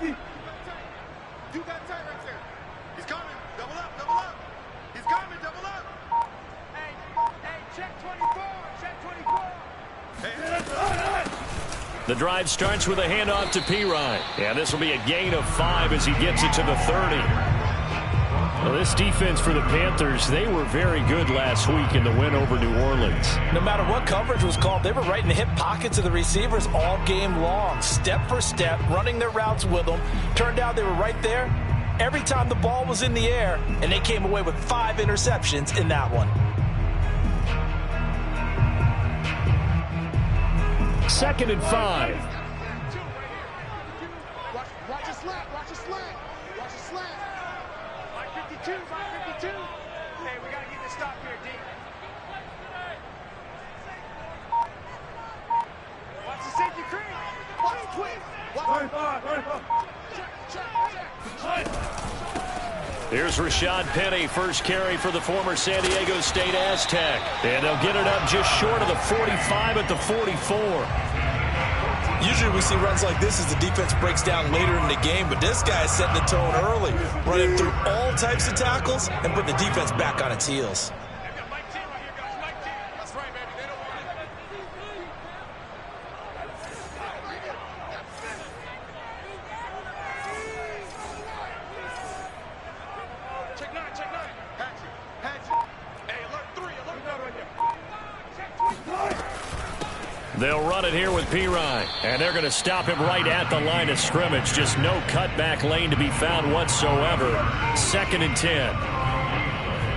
You got tight right there. He's coming. Double up, double up. He's coming, double up. Hey, check 24. Check 24. The drive starts with a handoff to Pirine. And this will be a gain of 5 as he gets it to the 30. Well, this defense for the Panthers, they were very good last week in the win over New Orleans. No matter what coverage was called, they were right in the hip pockets of the receivers all game long, step for step, running their routes with them. Turned out they were right there every time the ball was in the air, and they came away with 5 interceptions in that one. Second and 5. Watch a slant, watch a slant. Watch a slant. 552, 552. Hey, we got to get this stop here, D. Watch the safety cream. Watch quick. Here's Rashad Penny, first carry for the former San Diego State Aztec. And they'll get it up just short of the 45 at the 44. Usually we see runs like this as the defense breaks down later in the game, but this guy is setting the tone early, running through all types of tackles and putting the defense back on its heels. They'll run it here with Pirine, and they're going to stop him right at the line of scrimmage. Just no cutback lane to be found whatsoever. Second and 10.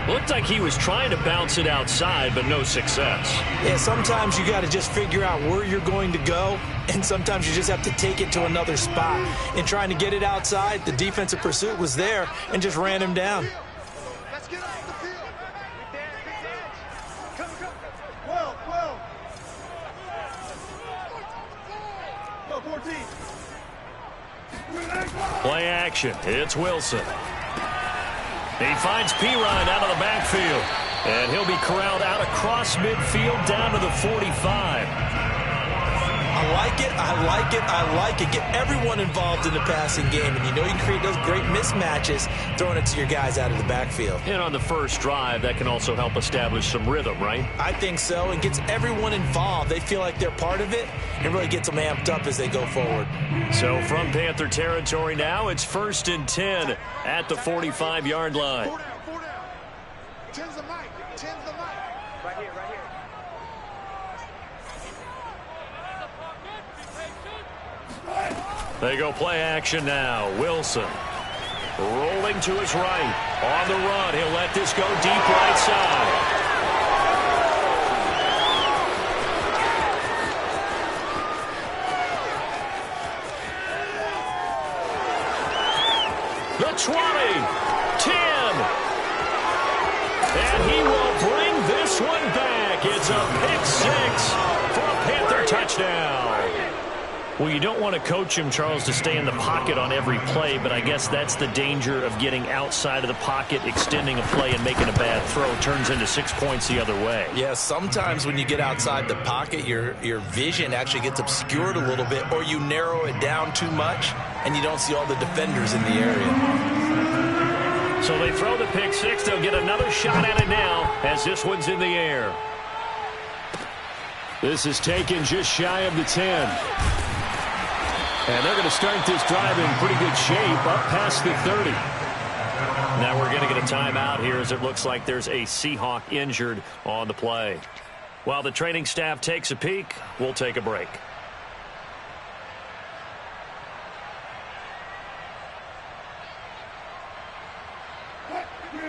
Looked like he was trying to bounce it outside, but no success. Yeah, sometimes you got to just figure out where you're going to go, and sometimes you just have to take it to another spot. In trying to get it outside, the defensive pursuit was there and just ran him down. Let's get off the field. Come. Go, 14. Play action. It's Wilson. He finds Pirine out of the backfield. And he'll be corralled out across midfield down to the 45. I like it. Get everyone involved in the passing game. And you know you can create those great mismatches throwing it to your guys out of the backfield. And on the first drive, that can also help establish some rhythm, right? I think so. And gets everyone involved. They feel like they're part of it and really gets them amped up as they go forward. So from Panther territory now, it's 1st and 10 at the 45-yard line. 4 down. 10's the mic. Right here. They go play action now. Wilson rolling to his right. On the run, he'll let this go deep right side. The 20, 10. And he will bring this one back. It's a pick 6 for a Panther touchdown. Well, you don't want to coach him, Charles, to stay in the pocket on every play, but I guess that's the danger of getting outside of the pocket, extending a play, and making a bad throw. Turns into 6 points the other way. Yeah, sometimes when you get outside the pocket, your vision actually gets obscured a little bit, or you narrow it down too much, and you don't see all the defenders in the area. So they throw the pick 6. They'll get another shot at it now as this one's in the air. This is taken just shy of the 10. And they're going to start this drive in pretty good shape up past the 30. Now we're going to get a timeout here as it looks like there's a Seahawk injured on the play. While the training staff takes a peek, we'll take a break.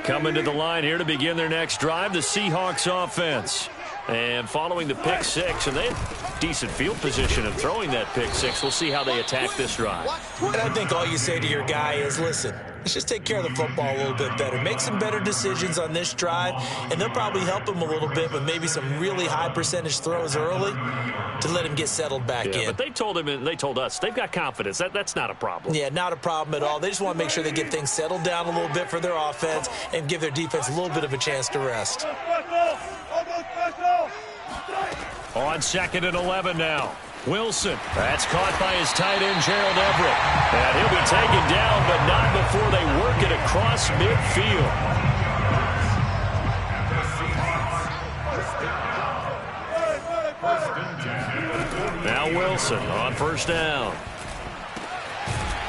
Coming to the line here to begin their next drive, the Seahawks offense. And following the pick 6, and they have decent field position of throwing that pick 6. We'll see how they attack this drive. And I think all you say to your guy is, listen, let's just take care of the football a little bit better. Make some better decisions on this drive, and they'll probably help him a little bit with maybe some really high percentage throws early to let him get settled back in. But they told him and they told us they've got confidence. That's not a problem. Yeah, not a problem at all. They just want to make sure they get things settled down a little bit for their offense and give their defense a little bit of a chance to rest. On 2nd and 11 now. Wilson. That's caught by his tight end, Gerald Everett. And he'll be taken down, but not before they work it across midfield. Now Wilson on first down.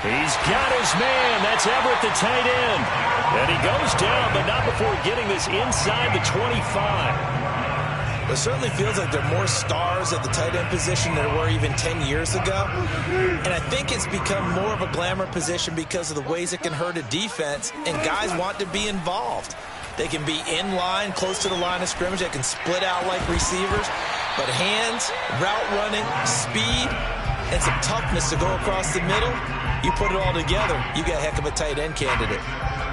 He's got his man. That's Everett, the tight end. And he goes down, but not before getting this inside the 25. It certainly feels like there are more stars at the tight end position than there were even 10 years ago. And I think it's become more of a glamour position because of the ways it can hurt a defense, and guys want to be involved. They can be in line, close to the line of scrimmage. They can split out like receivers. But hands, route running, speed, and some toughness to go across the middle, you put it all together, you got a heck of a tight end candidate.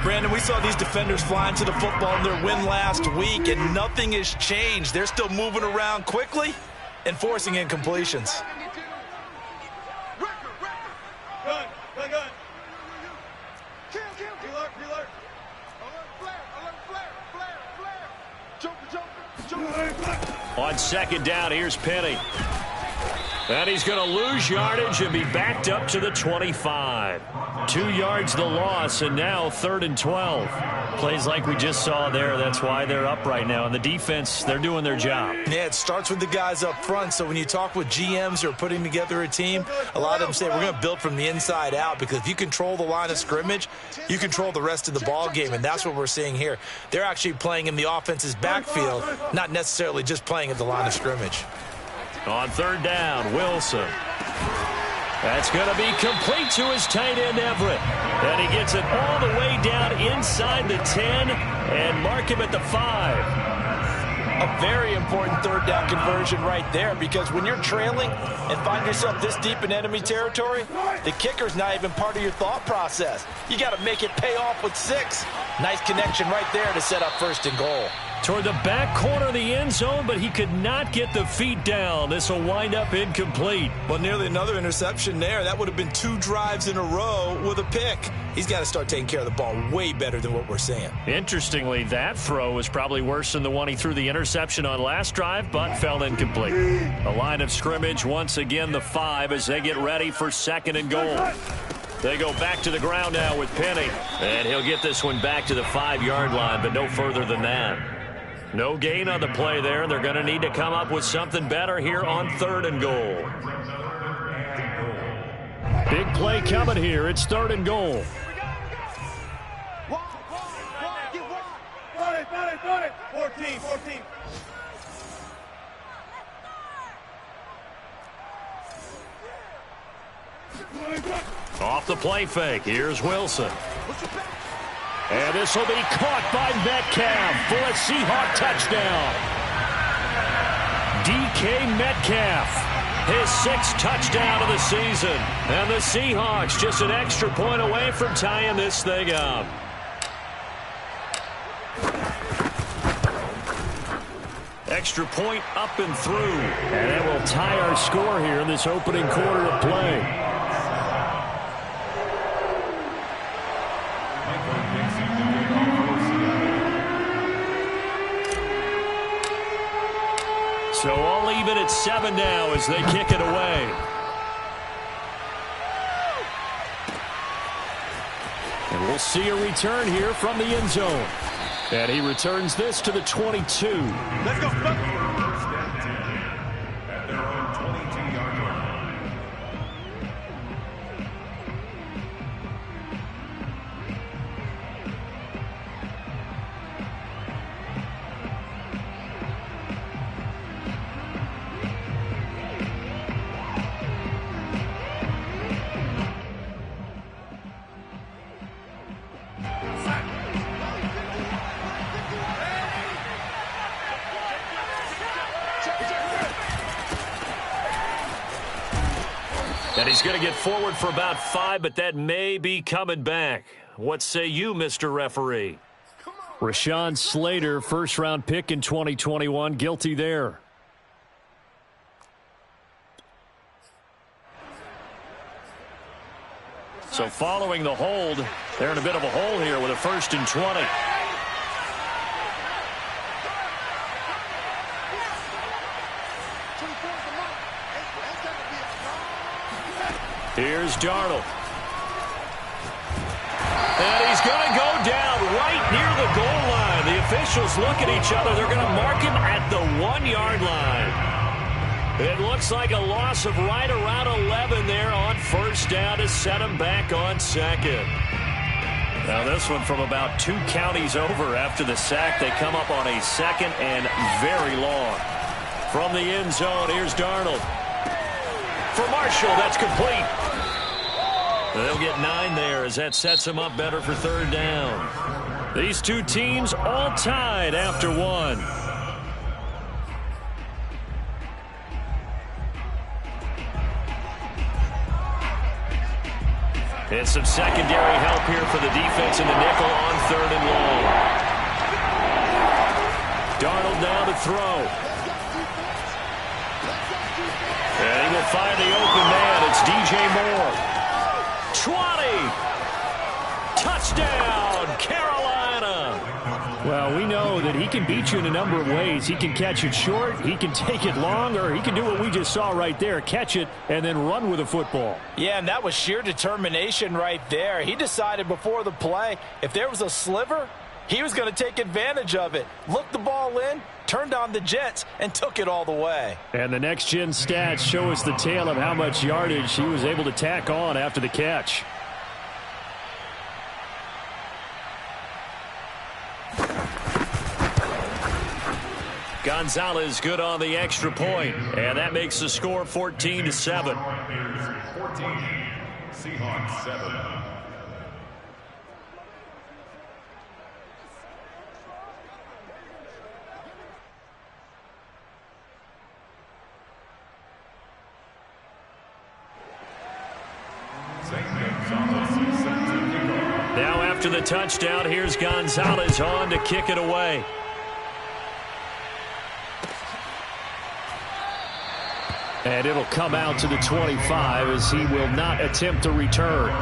Brandon, we saw these defenders flying to the football in their win last week, and nothing has changed. They're still moving around quickly and forcing incompletions. On second down, here's Penny. And he's going to lose yardage and be backed up to the 25. 2 yards the loss, and now 3rd and 12. Plays like we just saw there. That's why they're up right now. And the defense, they're doing their job. Yeah, it starts with the guys up front. So when you talk with GMs who are putting together a team, a lot of them say we're going to build from the inside out, because if you control the line of scrimmage, you control the rest of the ball game, and that's what we're seeing here. They're actually playing in the offense's backfield, not necessarily just playing at the line of scrimmage. On third down, Wilson. That's going to be complete to his tight end, Everett. And he gets it all the way down inside the 10 and mark him at the 5. A very important third down conversion right there, because when you're trailing and find yourself this deep in enemy territory, the kicker's not even part of your thought process. You got to make it pay off with 6. Nice connection right there to set up 1st and goal. Toward the back corner of the end zone, but he could not get the feet down. This will wind up incomplete. Well, nearly another interception there. That would have been 2 drives in a row with a pick. He's got to start taking care of the ball way better than what we're seeing. Interestingly, that throw was probably worse than the one he threw the interception on last drive, but fell incomplete. The line of scrimmage, once again, the 5 as they get ready for 2nd and goal. They go back to the ground now with Penny, and he'll get this one back to the 5-yard line, but no further than that. No gain on the play there. They're going to need to come up with something better here on 3rd and goal. Big play coming here. It's 3rd and goal. Run it. 14. Off the play fake. Here's Wilson. And this will be caught by Metcalf for a Seahawk touchdown. DK Metcalf, his 6th touchdown of the season. And the Seahawks just an extra point away from tying this thing up. Extra point up and through. And that will tie our score here in this opening quarter of play. So all even at 7 now as they kick it away. And we'll see a return here from the end zone. And he returns this to the 22. Let's go. At their own 22-yard line. And he's going to get forward for about 5, but that may be coming back. What say you, Mr. Referee? Rashawn Slater, first-round pick in 2021, guilty there. So following the hold, they're in a bit of a hole here with a 1st and 20. Here's Darnold. And he's going to go down right near the goal line. The officials look at each other. They're going to mark him at the 1-yard line. It looks like a loss of right around 11 there on first down to set him back on second. Now this one from about 2 counties over after the sack. They come up on a second and very long. From the end zone, here's Darnold. For Marshall, that's complete. They'll get 9 there as that sets him up better for third down. These two teams all tied after 1. And some secondary help here for the defense in the nickel on third and long. Darnold now to throw. And he will find the open man. It's DJ Moore. 20. Touchdown, Carolina. Well, we know that he can beat you in a number of ways. He can catch it short, he can take it long, or he can do what we just saw right there, catch it and then run with the football. Yeah, and that was sheer determination right there. He decided before the play, if there was a sliver, he was going to take advantage of it. Looked the ball in, turned on the jets, and took it all the way. And the next-gen stats show us the tale of how much yardage he was able to tack on after the catch. Gonzalez good on the extra point, and that makes the score 14-7. 14, Seahawks 7. Now after the touchdown, here's Gonzalez on to kick it away. And it'll come out to the 25 as he will not attempt to return.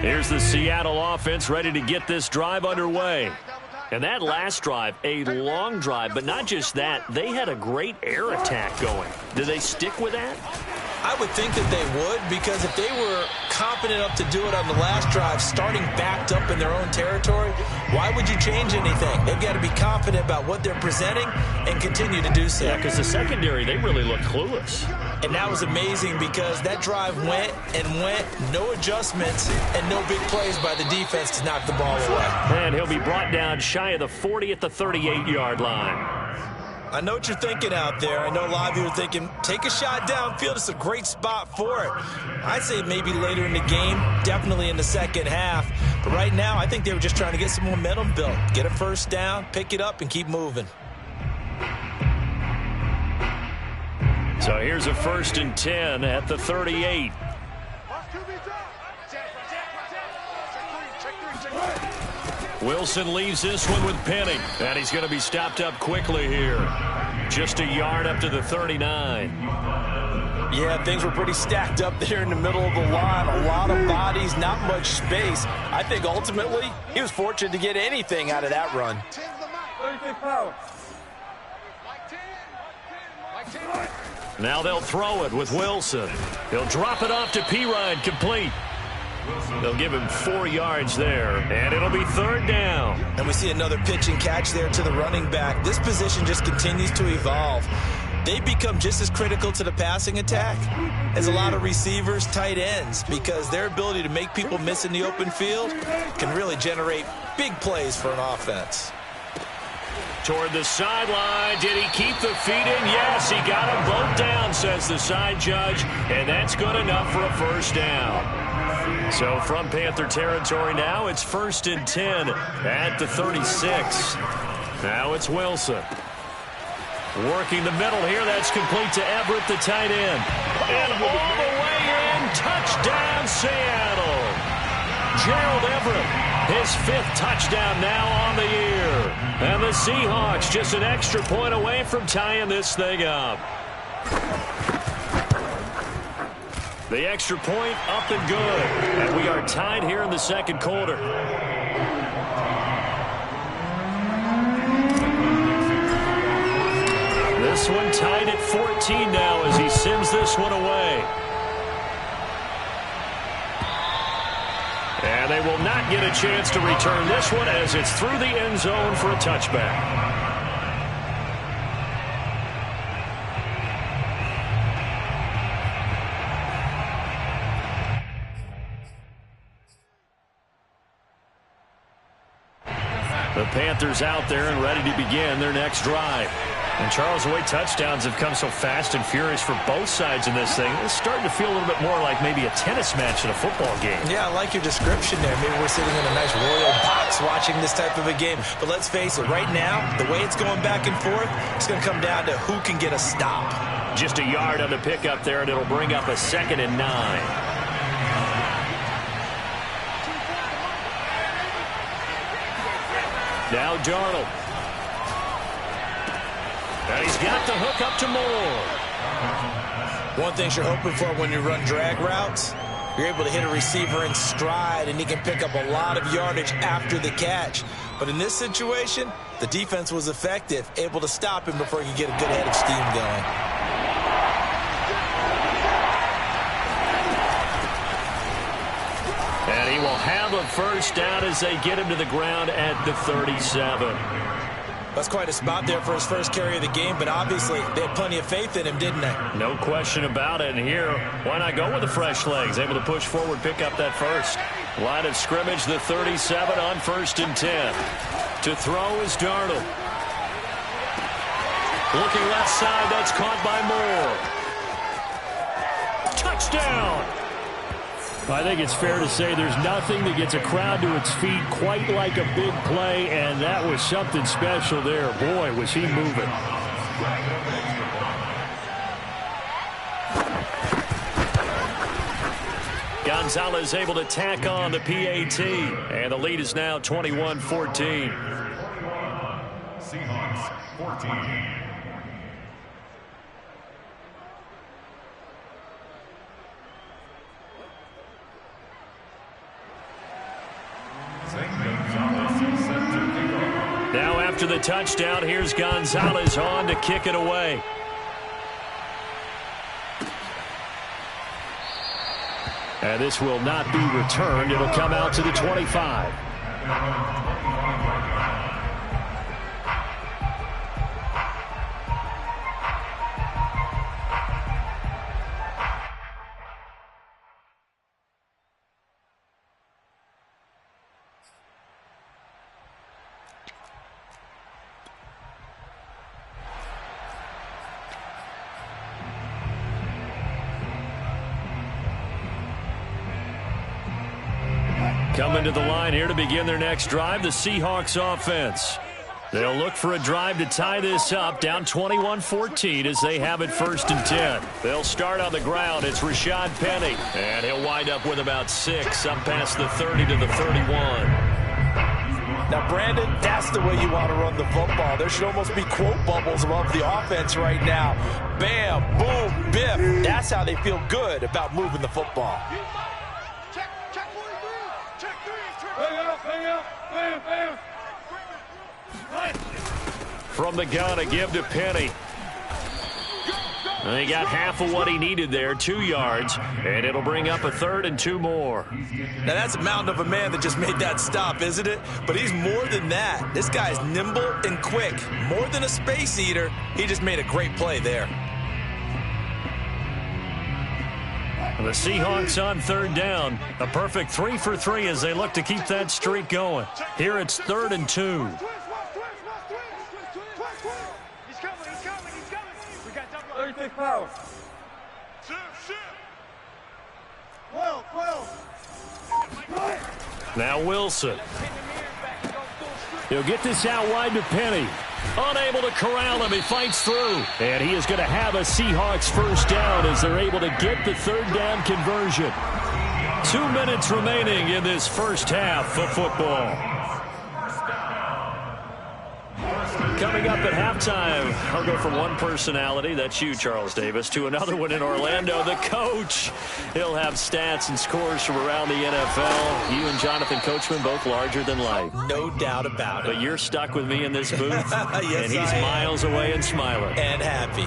Here's the Seattle offense ready to get this drive underway. And that last drive, a long drive, but not just that, they had a great air attack going. Do they stick with that? I would think that they would, because if they were confident enough to do it on the last drive, starting backed up in their own territory, why would you change anything? They've got to be confident about what they're presenting and continue to do so. Yeah, because the secondary, they really look clueless. And that was amazing because that drive went and went, no adjustments, and no big plays by the defense to knock the ball away. And he'll be brought down shy of the 40 at the 38-yard line. I know what you're thinking out there. I know a lot of you are thinking, take a shot downfield. It's a great spot for it. I'd say maybe later in the game, definitely in the second half. But right now, I think they were just trying to get some momentum built. Get a first down, pick it up, and keep moving. So here's a 1st and 10 at the 38. Wilson leaves this one with Penning, and he's going to be stopped up quickly here. Just a yard up to the 39. Yeah, things were pretty stacked up there in the middle of the line. A lot of bodies, not much space. I think ultimately he was fortunate to get anything out of that run. Now they'll throw it with Wilson. He'll drop it off to Pirine, complete. They'll give him 4 yards there, and it'll be third down. And we see another pitch and catch there to the running back. This position just continues to evolve. They become just as critical to the passing attack as a lot of receivers, tight ends, because their ability to make people miss in the open field can really generate big plays for an offense. Toward the sideline, did he keep the feet in? Yes, he got them both down, says the side judge, and that's good enough for a first down. So from Panther territory now, it's 1st and 10 at the 36. Now it's Wilson. Working the middle here. That's complete to Everett, the tight end. And all the way in. Touchdown, Seattle. Gerald Everett, his 5th touchdown now on the year. And the Seahawks just an extra point away from tying this thing up. The extra point up and good. And we are tied here in the second quarter. This one tied at 14 now as he sends this one away. And they will not get a chance to return this one as it's through the end zone for a touchback. The Panthers out there and ready to begin their next drive. And Charles, the way touchdowns have come so fast and furious for both sides in this thing, it's starting to feel a little bit more like maybe a tennis match in a football game. Yeah, I like your description there. Maybe we're sitting in a nice royal box watching this type of a game. But let's face it, right now, the way it's going back and forth, it's going to come down to who can get a stop. Just a yard on the pickup there, and it'll bring up a 2nd and 9. Now Darnold. And he's got the hook up to Moore. One thing you're hoping for when you run drag routes, you're able to hit a receiver in stride, and he can pick up a lot of yardage after the catch. But in this situation, the defense was effective, able to stop him before he could get a good head of steam going. And he will have a first down as they get him to the ground at the 37. That's quite a spot there for his first carry of the game, but obviously they had plenty of faith in him, didn't they? No question about it. And here, why not go with the fresh legs? Able to push forward, pick up that first. Line of scrimmage, the 37 on 1st and 10. To throw is Darnold. Looking left side, that's caught by Moore. Touchdown! I think it's fair to say there's nothing that gets a crowd to its feet quite like a big play, and that was something special there. Boy, was he moving. Gonzalez able to tack on the PAT, and the lead is now 21-14. Seahawks 14. Now after the touchdown, here's Gonzalez on to kick it away. And this will not be returned. It'll come out to the 25. Coming to the line here to begin their next drive, the Seahawks offense. They'll look for a drive to tie this up, down 21-14 as they have it 1st and 10. They'll start on the ground. It's Rashad Penny, and he'll wind up with about 6 up past the 30 to the 31. Now, Brandon, that's the way you want to run the football. There should almost be quote bubbles above the offense right now. Bam, boom, biff. That's how they feel good about moving the football. From the gun, a give to Penny. And he got half of what he needed there, 2 yards, and it'll bring up a 3rd and 2 more. Now, that's a mountain of a man that just made that stop, isn't it? But he's more than that. This guy's nimble and quick. More than a space eater, he just made a great play there. The Seahawks on 3rd down. A perfect 3 for 3 as they look to keep that streak going. Here it's 3rd and 2. He's coming. We got double. 36 pounds. Now Wilson. He'll get this out wide to Penny. Unable to corral him. He fights through. And he is going to have a Seahawks first down as they're able to get the third down conversion. 2 minutes remaining in this first half of football. Coming up at halftime, I'll go from one personality, that's you, Charles Davis, to another one in Orlando, the coach. He'll have stats and scores from around the NFL. You and Jonathan Coachman, both larger than life. No doubt about it. But you're stuck with me in this booth, Yes, and he's miles away and smiling. And happy.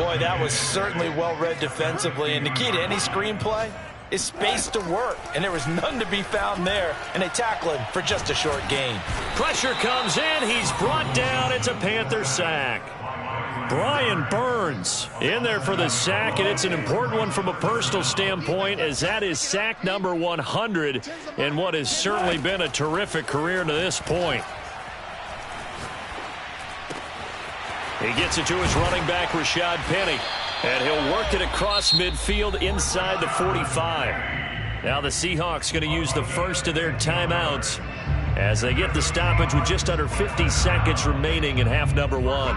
Boy, that was certainly well-read defensively. And the key to any screenplay is space to work. And there was none to be found there. And they tackle him for just a short gain. Pressure comes in. He's brought down. It's a Panther sack. Brian Burns in there for the sack, and it's an important one from a personal standpoint, as that is sack number 100 in what has certainly been a terrific career to this point. He gets it to his running back, Rashad Penny, and he'll work it across midfield inside the 45. Now the Seahawks going to use the first of their timeouts as they get the stoppage with just under 50 seconds remaining in half number one.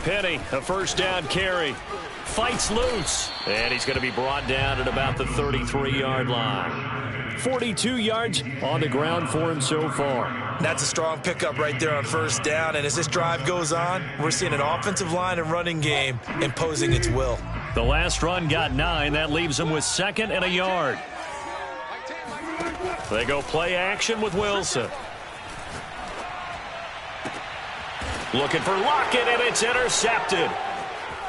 Penny, a first down carry, fights loose, and he's going to be brought down at about the 33-yard line. 42 yards on the ground for him so far. That's a strong pickup right there on first down, and as this drive goes on, we're seeing an offensive line and running game imposing its will. The last run got 9. That leaves him with second and a yard. They go play action with Wilson. Looking for Lockett, and it's intercepted.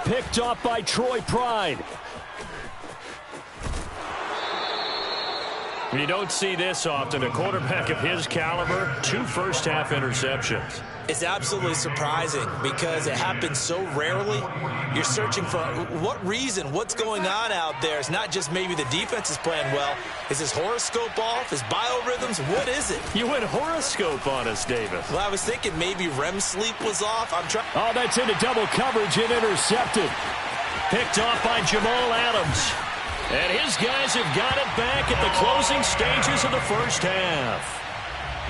Picked off by Troy Pride. You don't see this often. A quarterback of his caliber, 2 first-half interceptions. It's absolutely surprising because it happens so rarely. You're searching for what reason, what's going on out there. It's not just maybe the defense is playing well. Is his horoscope off? His biorhythms? What is it? You went horoscope on us, Davis. Well, I was thinking maybe REM sleep was off. Oh, that's into double coverage and intercepted. Picked off by Jamal Adams. And his guys have got it back at the closing stages of the first half.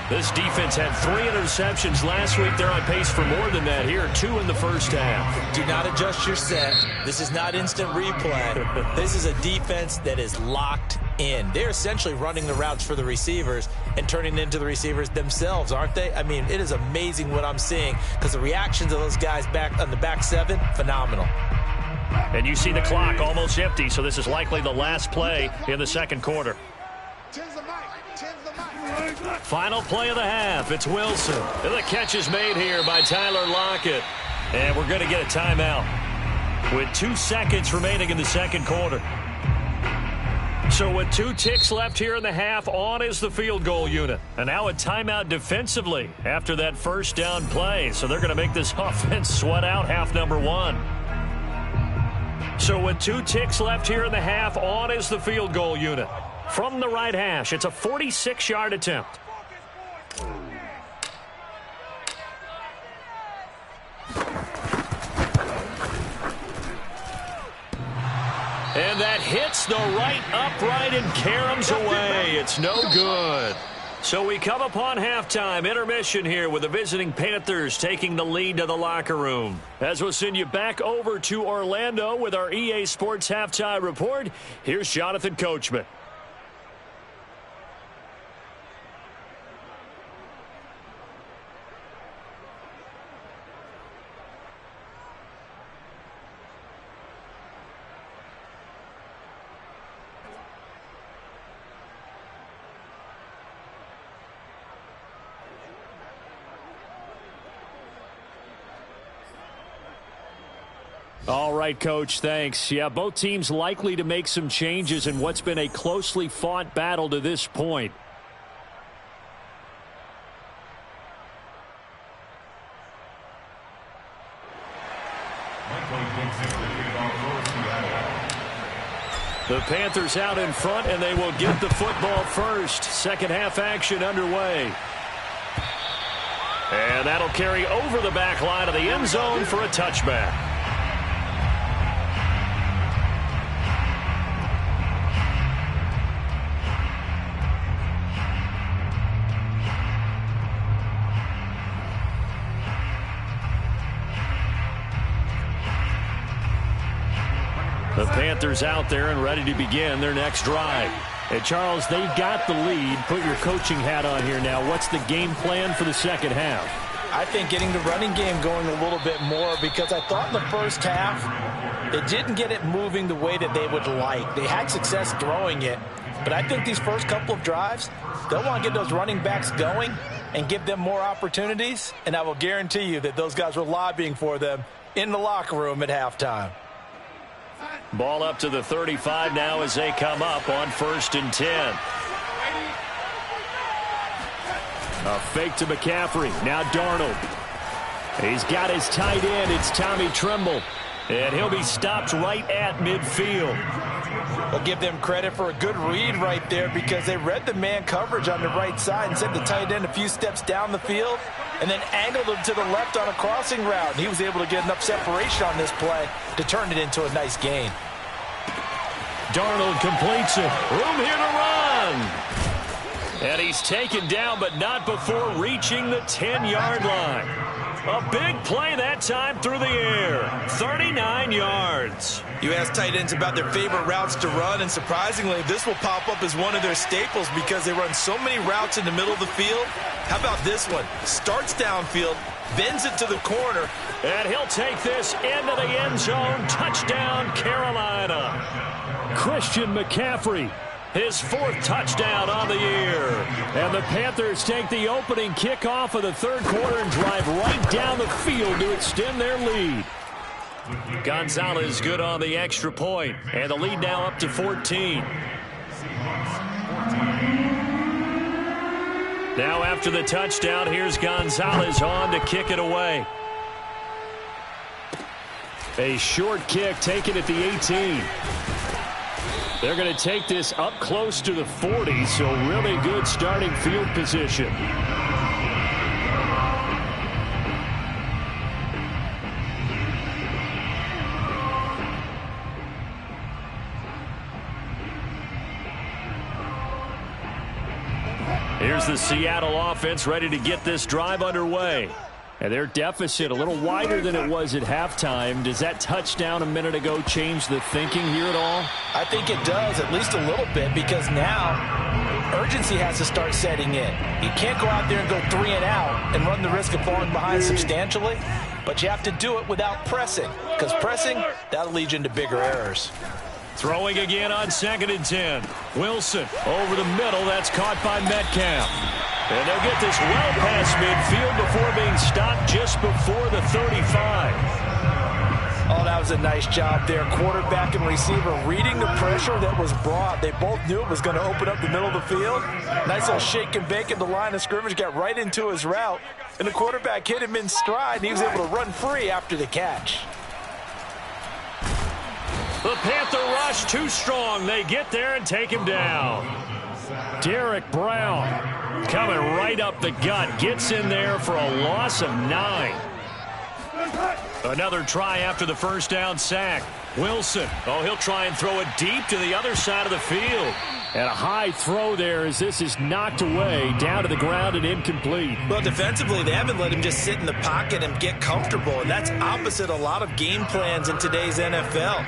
This defense had 3 interceptions last week. They're on pace for more than that here. 2 in the first half. Do not adjust your set. This is not instant replay. This is a defense that is locked in. They're essentially running the routes for the receivers and turning into the receivers themselves, aren't they? I mean, it is amazing what I'm seeing because the reactions of those guys back on the back 7, phenomenal. And you see the clock almost empty, so this is likely the last play in the second quarter. Final play of the half. It's Wilson. And the catch is made here by Tyler Lockett. And we're going to get a timeout with 2 seconds remaining in the second quarter. So with 2 ticks left here in the half, on is the field goal unit. And now a timeout defensively after that first down play. So they're going to make this offense sweat out half number 1. So with 2 ticks left here in the half, on is the field goal unit. From the right hash, it's a 46-yard attempt. And that hits the right upright and caroms away. It's no good. So we come upon halftime, intermission here with the visiting Panthers taking the lead to the locker room. As we'll send you back over to Orlando with our EA Sports Halftime Report, here's Jonathan Coachman. All right, Coach, thanks. Yeah, both teams likely to make some changes in what's been a closely fought battle to this point. The Panthers out in front, and they will get the football first. Second half action underway. And that'll carry over the back line of the end zone for a touchback. The Panthers out there and ready to begin their next drive. Hey, Charles, they've got the lead. Put your coaching hat on here now. What's the game plan for the second half? I think getting the running game going a little bit more, because I thought in the first half it didn't get it moving the way that they would like. They had success throwing it, but I think these first couple of drives, they'll want to get those running backs going and give them more opportunities, and I will guarantee you that those guys were lobbying for them in the locker room at halftime. Ball up to the 35 now as they come up on 1st and 10. A fake to McCaffrey. Now Darnold. He's got his tight end. It's Tommy Tremble. And he'll be stopped right at midfield. I'll give them credit for a good read right there, because they read the man coverage on the right side and sent the tight end a few steps down the field and then angled him to the left on a crossing route. And he was able to get enough separation on this play to turn it into a nice gain. Darnold completes it. Room here to run. And he's taken down, but not before reaching the 10-yard line. A big play that time through the air. 39 yards. You ask tight ends about their favorite routes to run, and surprisingly, this will pop up as one of their staples because they run so many routes in the middle of the field. How about this one? Starts downfield, bends it to the corner. And he'll take this into the end zone. Touchdown, Carolina. Christian McCaffrey. His 4th touchdown on the year. And the Panthers take the opening kickoff of the third quarter and drive right down the field to extend their lead. Gonzalez good on the extra point. And the lead now up to 14. Now after the touchdown, here's Gonzalez on to kick it away. A short kick taken at the 18. They're going to take this up close to the 40, so really good starting field position. Here's the Seattle offense ready to get this drive underway. And their deficit a little wider than it was at halftime. Does that touchdown a minute ago change the thinking here at all? I think it does, at least a little bit, because now urgency has to start setting in. You can't go out there and go 3 and out and run the risk of falling behind substantially, but you have to do it without pressing, because pressing, that'll lead you into bigger errors. Throwing again on 2nd and 10. Wilson over the middle. That's caught by Metcalf. And they'll get this well past midfield before being stopped just before the 35. Oh, that was a nice job there. Quarterback and receiver reading the pressure that was brought. They both knew it was going to open up the middle of the field. Nice little shake and bake at the line of scrimmage. Got right into his route. And the quarterback hit him in stride, and he was able to run free after the catch. The Panther rush too strong. They get there and take him down. Derek Brown coming right up the gut. Gets in there for a loss of 9. Another try after the first down sack. Wilson. Oh, he'll try and throw it deep to the other side of the field. And a high throw there as this is knocked away, down to the ground and incomplete. Well, defensively, they haven't let him just sit in the pocket and get comfortable, and that's opposite a lot of game plans in today's NFL.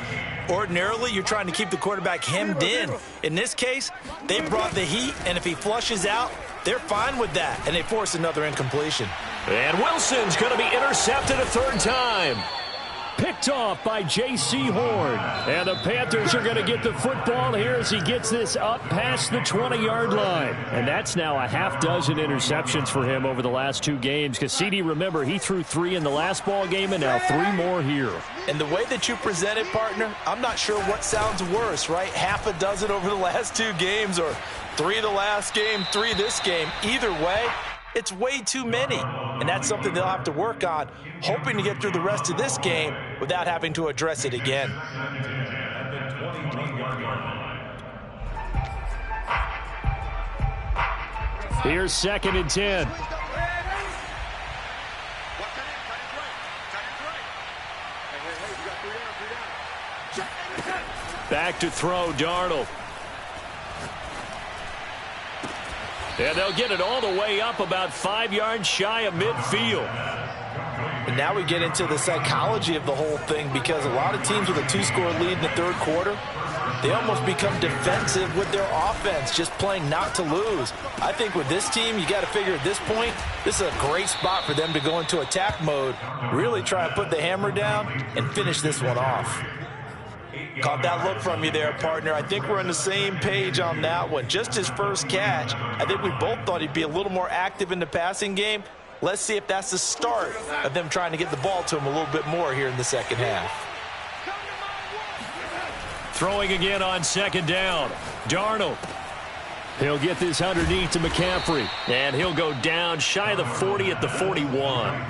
Ordinarily, you're trying to keep the quarterback hemmed in. In this case, they brought the heat, and if he flushes out, they're fine with that, and they force another incompletion. And Wilson's going to be intercepted a 3rd time. Picked off by J.C. Horn. And the Panthers are going to get the football here as he gets this up past the 20-yard line. And that's now a half dozen interceptions for him over the last 2 games. Because CD, remember, he threw 3 in the last ball game and now 3 more here. And the way that you present it, partner, I'm not sure what sounds worse, right? Half a dozen over the last 2 games, or 3 the last game, 3 this game. Either way, it's way too many. And that's something they'll have to work on, hoping to get through the rest of this game without having to address it again. the 22-yard line. Here's 2nd and 10. Back to throw, Darnold. And they'll get it all the way up about 5 yards shy of midfield. And now we get into the psychology of the whole thing, because a lot of teams with a 2-score lead in the third quarter, they almost become defensive with their offense, just playing not to lose. I think with this team, you got to figure at this point, this is a great spot for them to go into attack mode, really try and put the hammer down and finish this one off. Caught that look from you there, partner. I think we're on the same page on that one. Just his first catch, I think we both thought he'd be a little more active in the passing game. Let's see if that's the start of them trying to get the ball to him a little bit more here in the second half. Throwing again on 2nd down. Darnold. He'll get this underneath to McCaffrey. And he'll go down shy of the 40 at the 41.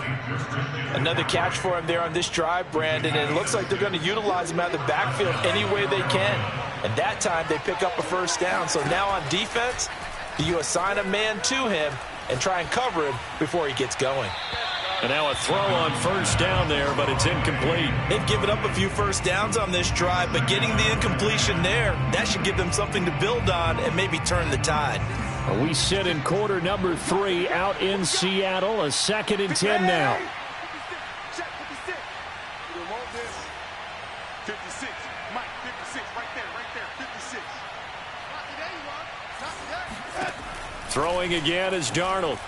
Another catch for him there on this drive, Brandon. And it looks like they're going to utilize him out of the backfield any way they can. And that time they pick up a first down. So now on defense, do you assign a man to him and try and cover him before he gets going? And now a throw on 1st down there, but it's incomplete. They've given up a few first downs on this drive, but getting the incompletion there, that should give them something to build on and maybe turn the tide. We sit in quarter number 3 out in Seattle. A 2nd and 10 now. 56. Mike, 56. Right there. 56. Throwing again is Darnold.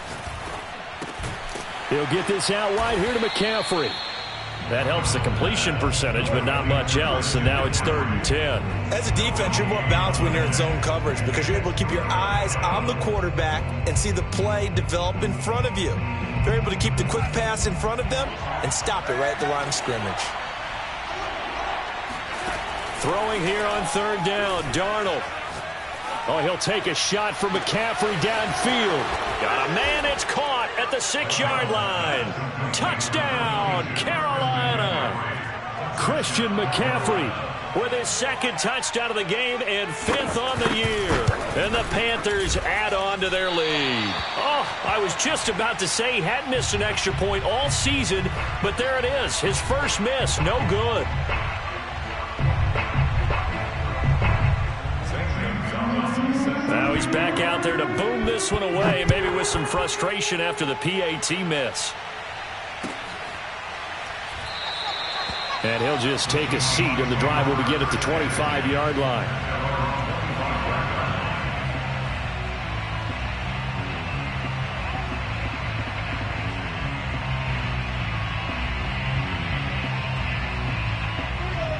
He'll get this out wide here to McCaffrey. That helps the completion percentage, but not much else, and now it's 3rd and 10. As a defense, you're more balanced when you're in zone coverage because you're able to keep your eyes on the quarterback and see the play develop in front of you. They're able to keep the quick pass in front of them and stop it right at the line of scrimmage. Throwing here on 3rd down, Darnold. Oh, he'll take a shot for McCaffrey downfield. Got a man, it's caught at the 6-yard line. Touchdown, Carolina. Christian McCaffrey with his 2nd touchdown of the game and 5th on the year. And the Panthers add on to their lead. Oh, I was just about to say he hadn't missed an extra point all season, but there it is, his first miss, no good. Now he's back out there to boom this one away, maybe with some frustration after the PAT miss. And he'll just take a seat, and the drive will begin at the 25-yard line.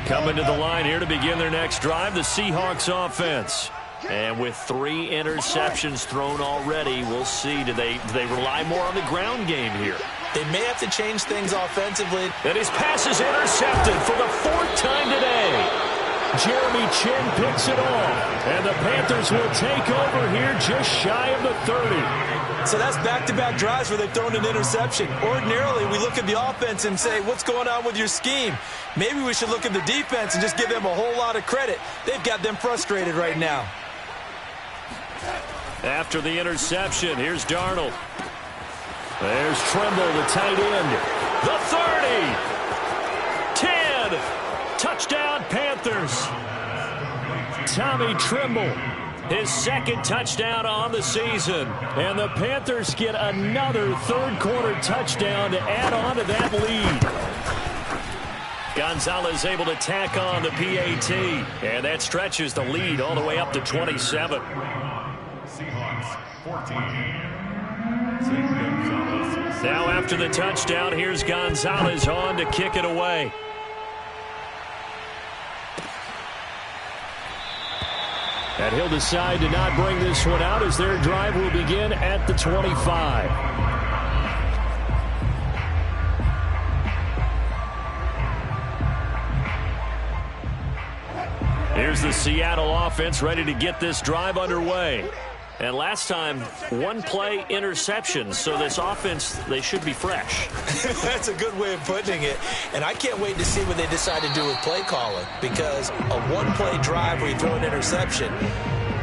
Coming to the line here to begin their next drive, the Seahawks offense. And with 3 interceptions thrown already, we'll see. Do they rely more on the ground game here? They may have to change things offensively. And his pass is intercepted for the 4th time today. Jeremy Chin picks it off. And the Panthers will take over here just shy of the 30. So that's back-to-back drives where they've thrown an interception. Ordinarily, we look at the offense and say, what's going on with your scheme? Maybe we should look at the defense and just give them a whole lot of credit. They've got them frustrated right now. After the interception, here's Darnold. There's Trimble, the tight end. The 30. 10. Touchdown, Panthers. Tommy Trimble, his 2nd touchdown on the season. And the Panthers get another 3rd quarter touchdown to add on to that lead. Gonzalez able to tack on the PAT. And that stretches the lead all the way up to 27. Seahawks 14. Now after the touchdown, here's Gonzalez on to kick it away. And he'll decide to not bring this one out as their drive will begin at the 25. Here's the Seattle offense ready to get this drive underway. And last time, one play interception. So this offense, they should be fresh. That's a good way of putting it. And I can't wait to see what they decide to do with play calling, because a one-play drive where you throw an interception,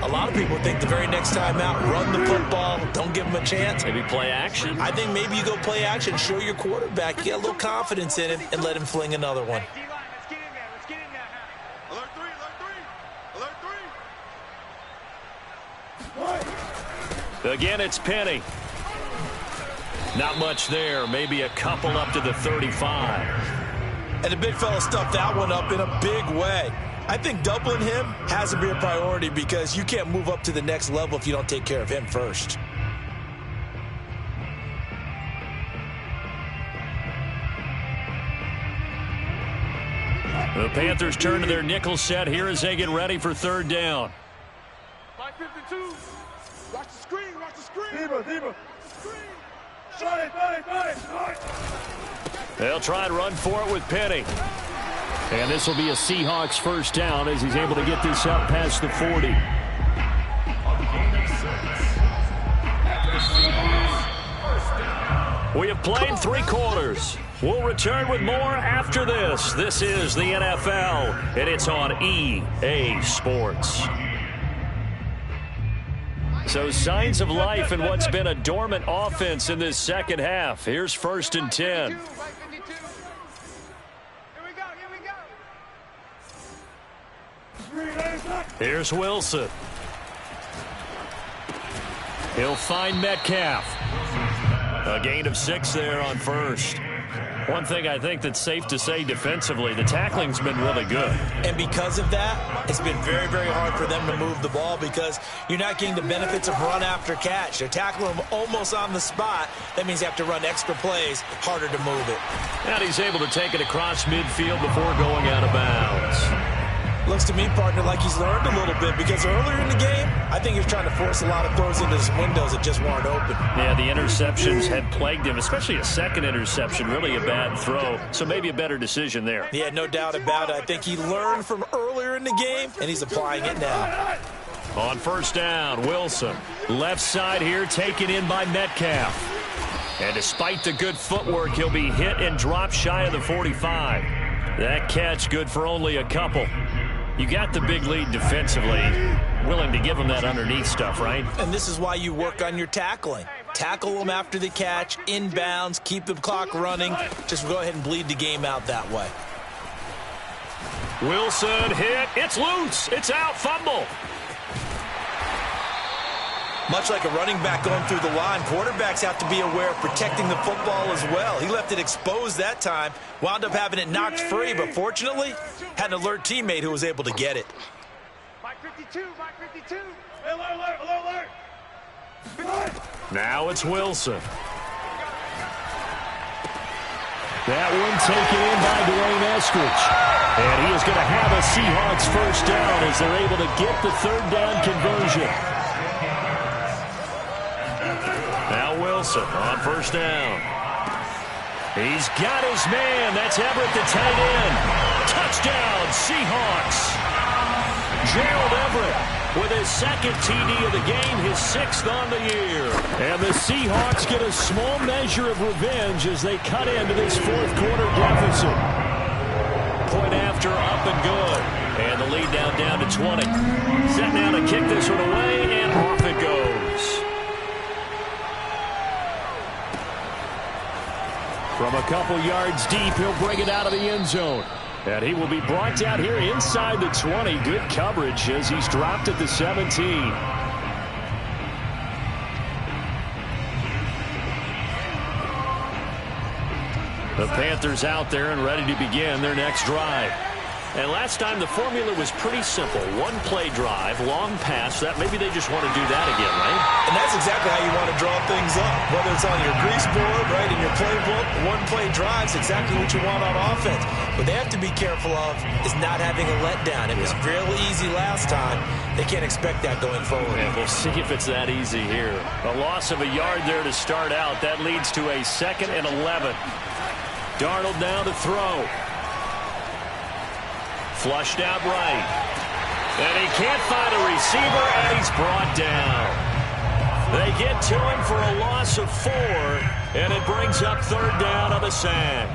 a lot of people think the very next time out, run the football, don't give them a chance. Maybe play action. I think maybe you go play action, show your quarterback, get a little confidence in him, and let him fling another one. Again, it's Penny. Not much there. Maybe a couple up to the 35. And the big fella stuffed that one up in a big way. I think doubling him has to be a priority, because you can't move up to the next level if you don't take care of him first. The Panthers turn to their nickel set here as they get ready for third down. 552. Watch the screen. Watch the screen. Screen. They'll try and run for it with Penny. And this will be a Seahawks first down as he's able to get this up past the 40. We have played 3 quarters. We'll return with more after this. This is the NFL, and it's on EA Sports. So signs of life in what's been a dormant offense in this second half. Here's 1st and 10. Here's Wilson. He'll find Metcalf. A gain of 6 there on first. One thing I think that's safe to say defensively, the tackling's been really good. And because of that, it's been very, very hard for them to move the ball, because you're not getting the benefits of run after catch. They're tackling them almost on the spot. That means you have to run extra plays, harder to move it. And he's able to take it across midfield before going out of bounds. Looks to me, partner, like he's learned a little bit, because earlier in the game, I think he was trying to force a lot of throws into his windows that just weren't open. Yeah, the interceptions had plagued him, especially a second interception, really a bad throw. So maybe a better decision there. Yeah, no doubt about it. I think he learned from earlier in the game, and he's applying it now. On first down, Wilson. Left side here, taken in by Metcalf. And despite the good footwork, he'll be hit and dropped shy of the 45. That catch good for only a couple. You got the big lead defensively, willing to give them that underneath stuff, right? And this is why you work on your tackling. Tackle them after the catch, inbounds, keep the clock running. Just go ahead and bleed the game out that way. Wilson hit. It's loose. It's out. Fumble. Much like a running back going through the line, quarterbacks have to be aware of protecting the football as well. He left it exposed that time, wound up having it knocked free, but fortunately, had an alert teammate who was able to get it. Mike 52. Alert. Now it's Wilson. That one taken in by Dwayne Eskridge. And he is going to have a Seahawks first down as they're able to get the third down conversion. Now Wilson on first down. He's got his man. That's Everett, the tight end. Touchdown, Seahawks. Gerald Everett with his second TD of the game, his 6th on the year. And the Seahawks get a small measure of revenge as they cut into this fourth quarter deficit. Point after, up and good. And the lead down to 20. Set now to kick this one away, and off it goes. From a couple yards deep, he'll bring it out of the end zone. And he will be brought down here inside the 20. Good coverage as he's dropped at the 17. The Panthers out there and ready to begin their next drive. And last time the formula was pretty simple. One play drive, long pass. That maybe they just want to do that again, right? And that's exactly how you want to draw things up. Whether it's on your grease board, right, in your playbook, one play drives exactly what you want on offense. What they have to be careful of is not having a letdown. It was real easy last time. They can't expect that going forward. And we'll see if it's that easy here. A loss of a yard there to start out. That leads to a 2nd and 11. Darnold now to throw. Flushed out right. And he can't find a receiver, and he's brought down. They get to him for a loss of 4, and it brings up third down on the sack.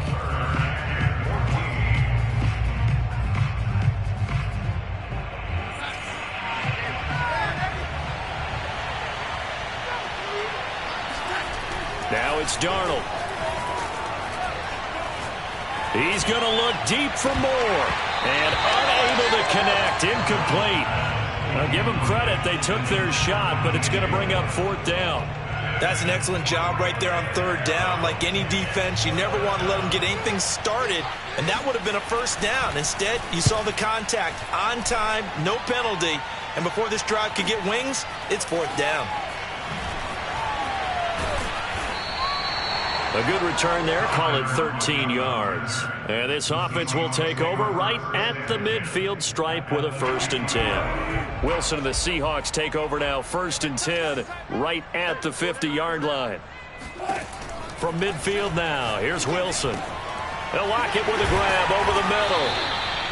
Now it's Darnold. He's going to look deep for more, and unable to connect, incomplete. Now give them credit, they took their shot, but it's going to bring up 4th down. That's an excellent job right there on 3rd down. Like any defense, you never want to let them get anything started, and that would have been a 1st down. Instead, you saw the contact on time, no penalty, and before this drive could get wings, it's 4th down. A good return there, call it 13 yards. And this offense will take over right at the midfield stripe with a 1st and 10. Wilson and the Seahawks take over now, 1st and 10, right at the 50-yard line. From midfield now, here's Wilson. They'll lock it with a grab over the middle.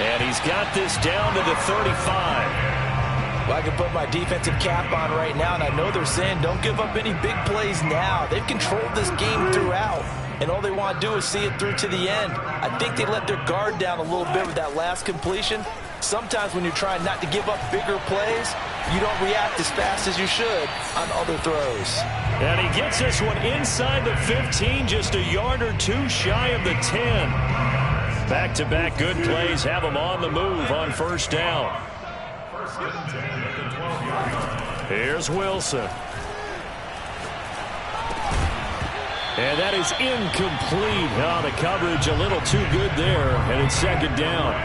And he's got this down to the 35. Well, I can put my defensive cap on right now, and I know they're saying don't give up any big plays now. They've controlled this game throughout, and all they want to do is see it through to the end. I think they let their guard down a little bit with that last completion. Sometimes when you're trying not to give up bigger plays, you don't react as fast as you should on other throws. And he gets this one inside the 15, just a yard or 2 shy of the 10. Back-to-back good plays have him on the move on 1st down. Here's Wilson. And that is incomplete. Oh, the coverage a little too good there, and it's 2nd down.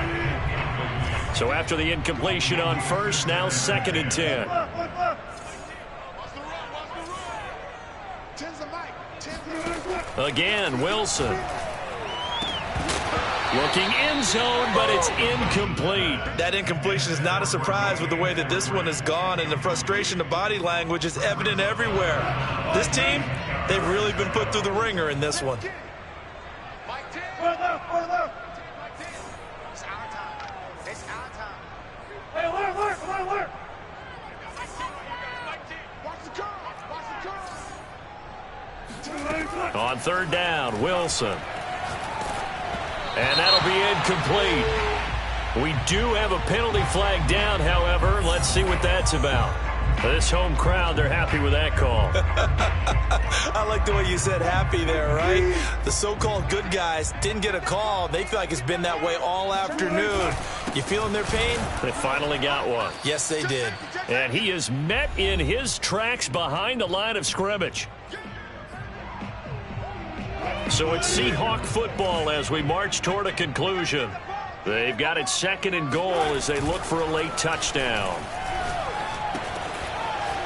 So after the incompletion on 1st, now 2nd and 10. Again, Wilson. Looking end zone, but it's incomplete. That incompletion is not a surprise with the way that this one has gone, and the frustration, the body language is evident everywhere. This team, they've really been put through the ringer in this one. On 3rd down, Wilson. And that'll be incomplete. We do have a penalty flag down, however. Let's see what that's about. This home crowd, they're happy with that call. I like the way you said happy there, right? The so-called good guys didn't get a call. They feel like it's been that way all afternoon. You feeling their pain? They finally got one. Yes, they did. And he is met in his tracks behind the line of scrimmage. So it's Seahawk football as we march toward a conclusion. They've got it 2nd and goal as they look for a late touchdown.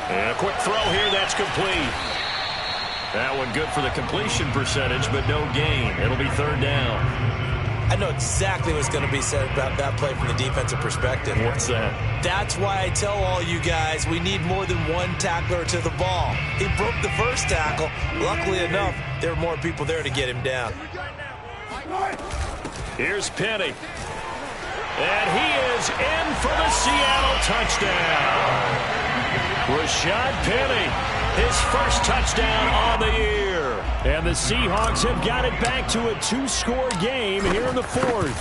And a quick throw here, that's complete. That one good for the completion percentage, but no gain. It'll be 3rd down. I know exactly what's going to be said about that play from the defensive perspective. What's that? That's why I tell all you guys we need more than one tackler to the ball. He broke the 1st tackle. Luckily enough, there were more people there to get him down. Here's Penny. And he is in for the Seattle touchdown. Rashad Penny, his 1st touchdown on the year. And the Seahawks have got it back to a 2-score game here in the 4th.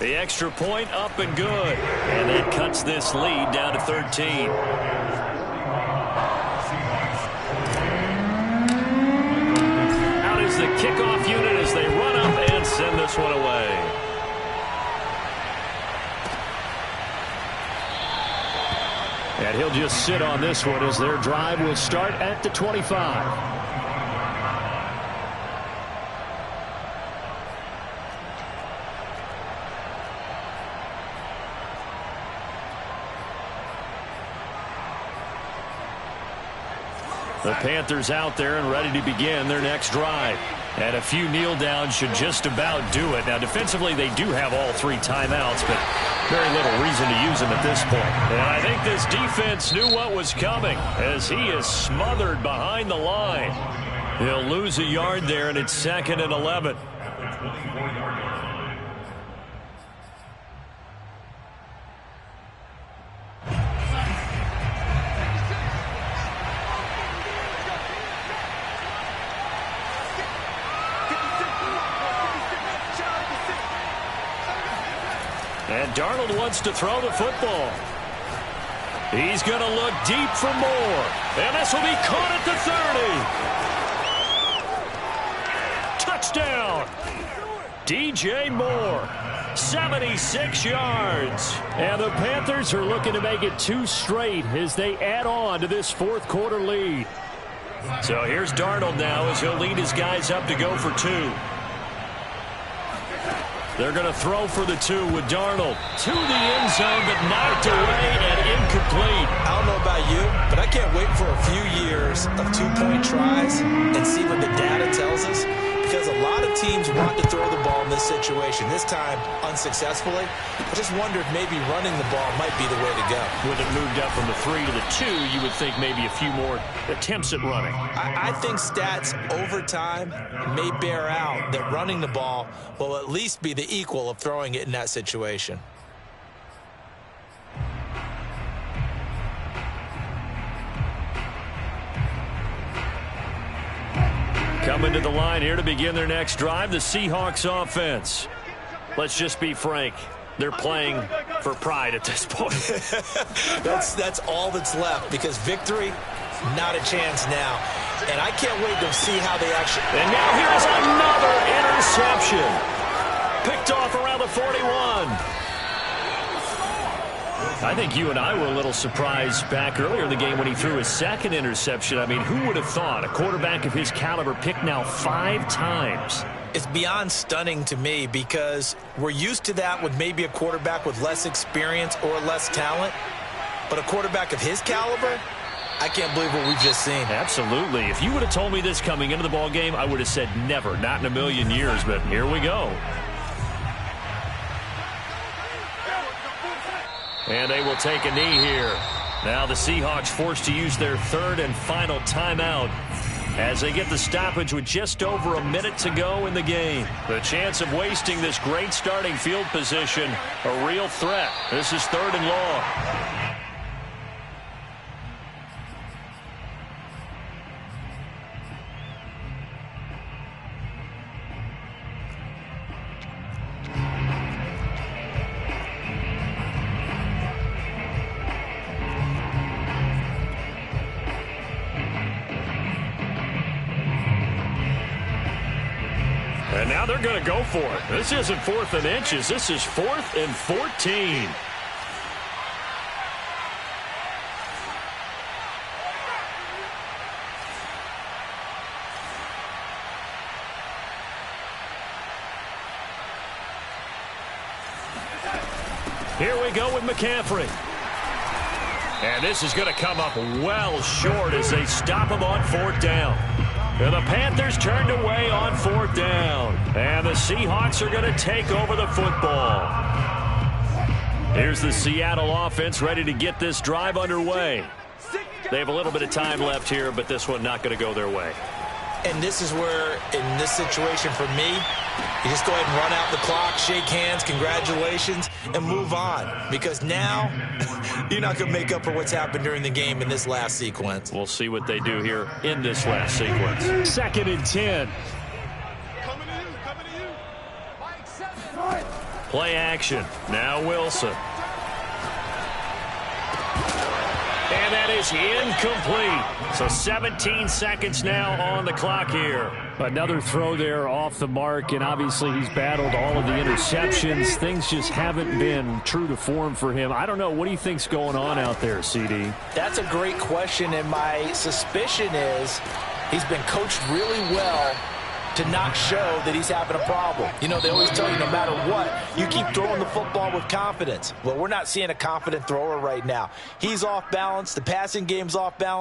The extra point up and good. And that cuts this lead down to 13. Out is the kickoff unit as they run up and send this one away. And he'll just sit on this one as their drive will start at the 25. The Panthers out there and ready to begin their next drive. And a few kneel downs should just about do it. Now, defensively, they do have all 3 timeouts, but very little reason to use them at this point. And I think this defense knew what was coming as he is smothered behind the line. He'll lose a yard there, and it's 2nd and 11. And Darnold wants to throw the football. He's going to look deep for more. And this will be caught at the 30. Touchdown. DJ Moore. 76 yards. And the Panthers are looking to make it 2 straight as they add on to this fourth quarter lead. So here's Darnold now as he'll lead his guys up to go for 2. They're going to throw for the 2 with Darnold. To the end zone, but knocked away and incomplete. I don't know about you, but I can't wait for a few years of 2-point tries and see what the data tells us. Because a lot of teams want to throw the ball in this situation. This time, unsuccessfully. I just wondered maybe running the ball might be the way to go. With it moved up from the 3 to the 2, you would think maybe a few more attempts at running. I think stats over time may bear out that running the ball will at least be the equal of throwing it in that situation. Coming to the line here to begin their next drive, the Seahawks offense. Let's just be frank. They're playing for pride at this point. That's all that's left, because victory, not a chance now. And I can't wait to see how they actually... And now here's another interception. Picked off around the 41. I think you and I were a little surprised back earlier in the game when he threw his second interception. I mean, who would have thought a quarterback of his caliber picked now 5 times? It's beyond stunning to me, because we're used to that with maybe a quarterback with less experience or less talent. But a quarterback of his caliber, I can't believe what we've just seen. Absolutely. If you would have told me this coming into the ball game, I would have said never, not in a million years. But here we go. And they will take a knee here. Now the Seahawks forced to use their 3rd and final timeout as they get the stoppage with just over a minute to go in the game. The chance of wasting this great starting field position, a real threat. This is 3rd and long. And now they're going to go for it. This isn't 4th and inches. This is 4th and 14. Here we go with McCaffrey. And this is going to come up well short as they stop him on 4th down. And the Panthers turned away on 4th down. And the Seahawks are going to take over the football. Here's the Seattle offense ready to get this drive underway. They have a little bit of time left here, but this one not going to go their way. And this is where, in this situation for me, you just go ahead and run out the clock, shake hands, congratulations, and move on. Because now, you're not going to make up for what's happened during the game in this last sequence. We'll see what they do here in this last sequence. 2nd and 10. Coming to you. Play action. Now Wilson. And that is incomplete. So 17 seconds now on the clock here. Another throw there off the mark, and obviously he's battled all of the interceptions. Things just haven't been true to form for him. I don't know. What do you think's going on out there, CD? That's a great question, and my suspicion is he's been coached really well to not show that he's having a problem. You know, they always tell you no matter what, you keep throwing the football with confidence. Well, we're not seeing a confident thrower right now. He's off balance. The passing game's off balance.